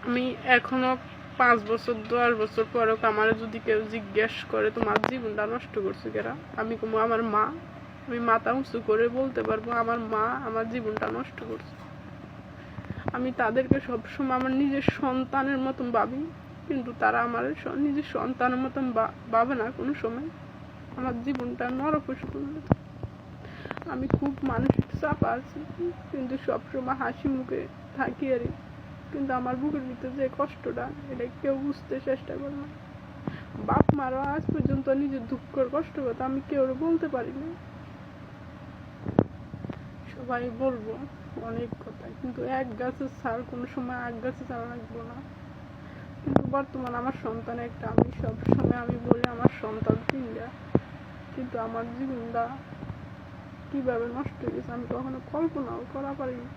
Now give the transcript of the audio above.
আমি এখনো 5 বছর 10 বছর পরেও আমার যদি কেউ জিজ্ঞেস করে তোমার জীবনটা নষ্ট করছো কেরা, আমি কমু আমার মা। আমি মাথা উঁচু করে বলতে পারবো আমার মা আমার জীবনটা নষ্ট করছে। আমি তাদেরকে সবসময় আমার নিজের সন্তানের মতন ভাবি, কিন্তু তারা আমার নিজের সন্তানের মতন ভাবে না কোনো সময়। আমার জীবনটা নরকশি করল। আমি খুব মানসিক চাপ আছি, কিন্তু সবসময় হাসি মুখে থাকি আর, কিন্তু আমার বুকের ভিতরে যে কষ্টটা এটা কেউ বুঝতে চেষ্টা করে না। বাপ মারও আজ পর্যন্ত নিজের দুঃখের কষ্ট কথা আমি কেউ বলতে পারি না। সবাই বলবো অনেক কথা, কিন্তু এক গাছের ছাল কোনো সময় এক গাছে ছাড়া রাখবো না। কিন্তু বর্তমান আমার সন্তান একটা, আমি সবসময় আমি বলি আমার সন্তান 3টা, কিন্তু আমার জীবনটা কিভাবে নষ্ট হয়ে গেছে আমি কখনো কল্পনাও করা পারিনি।